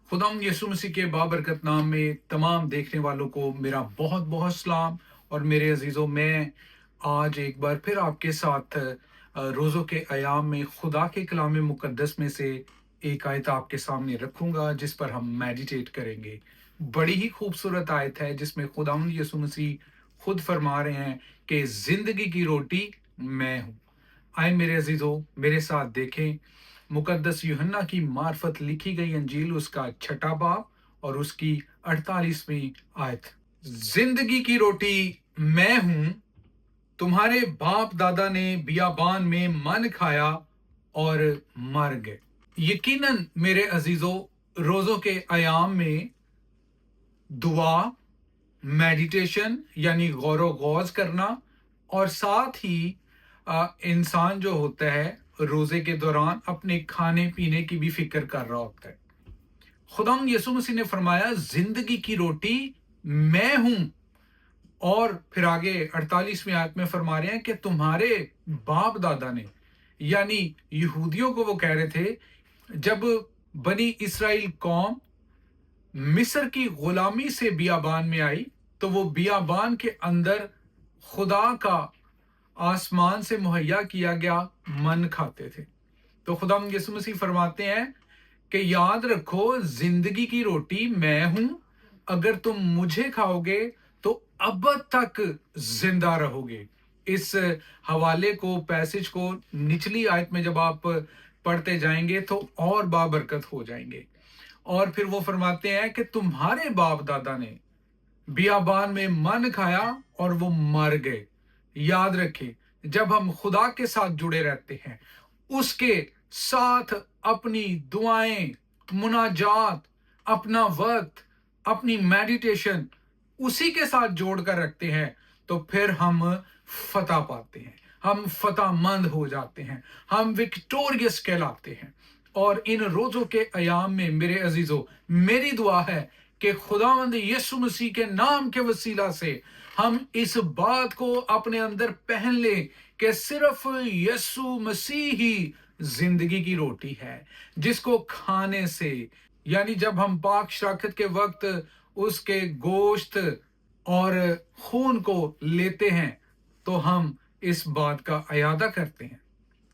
खुदावंद यीशु मसीह के बाबरकत नाम में तमाम देखने वालों को मेरा बहुत बहुत सलाम। और मेरे अजीज़ों, मैं आज एक बार फिर आपके साथ रोज़ों के अयाम में खुदा के कलाम मुक़द्दस में से एक आयत आपके सामने रखूंगा जिस पर हम मेडिटेट करेंगे। बड़ी ही खूबसूरत आयत है जिसमें खुदावंद यीशु मसीह खुद फरमा रहे हैं कि ज़िंदगी की रोटी मैं हूँ। आए मेरे अजीजों, मेरे साथ देखें मुकद्दस यूहन्ना की मार्फत लिखी गई अंजील उसका छठा बाब और उसकी 48वीं आयत। जिंदगी की रोटी मैं हूं। तुम्हारे बाप दादा ने बियाबान में मन खाया और मर गए। यकीनन मेरे अजीजों, रोजों के अयाम में दुआ, मेडिटेशन यानी गौर गौज करना और साथ ही इंसान जो होता है रोजे के दौरान अपने खाने पीने की भी फिक्र कर रहा होता है। खुदाम यसु मसीह ने फरमाया जिंदगी की रोटी मैं हूं। और फिर आगे 48वीं आयत में फरमा रहे हैं कि तुम्हारे बाप दादा ने, यानी यहूदियों को वो कह रहे थे जब बनी इसराइल कौम मिस्र की गुलामी से बियाबान में आई तो वो बियाबान के अंदर खुदा का आसमान से मुहैया किया गया मन खाते थे। तो खुदा यीशु मसीह फरमाते हैं कि याद रखो जिंदगी की रोटी मैं हूं। अगर तुम मुझे खाओगे तो अब तक जिंदा रहोगे। इस हवाले को, पैसेज को निचली आयत में जब आप पढ़ते जाएंगे तो और बाबरकत हो जाएंगे। और फिर वो फरमाते हैं कि तुम्हारे बाप दादा ने बियाबान में मन खाया और वो मर गए। याद रखें, जब हम खुदा के साथ जुड़े रहते हैं, उसके साथ अपनी दुआएं, मुनाजात, अपना वक्त, अपनी मेडिटेशन उसी के साथ जोड़कर रखते हैं, तो फिर हम फतह पाते हैं, हम फतहमंद हो जाते हैं, हम विक्टोरियस कहलाते हैं। और इन रोजों के अयाम में मेरे अजीजों, मेरी दुआ है कि खुदावंद यीशु मसीह के नाम के वसीला से हम इस बात को अपने अंदर पहन लें कि सिर्फ यीशु मसीह ही जिंदगी की रोटी है, जिसको खाने से, यानी जब हम पाक शराकत के वक्त उसके गोश्त और खून को लेते हैं तो हम इस बात का अयादा करते हैं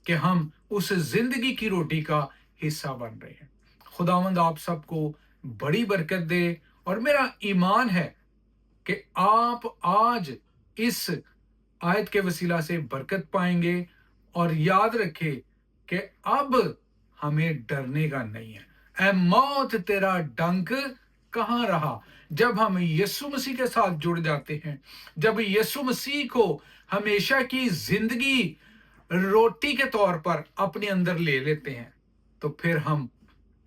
कि हम उस जिंदगी की रोटी का हिस्सा बन रहे हैं। खुदावंद आप सबको बड़ी बरकत दे। और मेरा ईमान है कि आप आज इस आयत के वसीला से बरकत पाएंगे। और याद रखें कि अब हमें डरने का नहीं है। ऐ मौत तेरा डंक कहां रहा। जब हम यीशु मसीह के साथ जुड़ जाते हैं, जब यीशु मसीह को हमेशा की जिंदगी रोटी के तौर पर अपने अंदर ले लेते हैं, तो फिर हम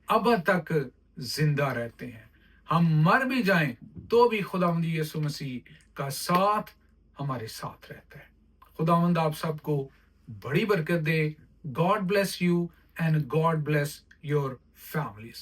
अब तक जिंदा रहते हैं। हम मर भी जाएं तो भी खुदावंद यीशु मसीह का साथ हमारे साथ रहता है। खुदावंद आप सबको बड़ी बरकत दे। God bless you and God bless your families.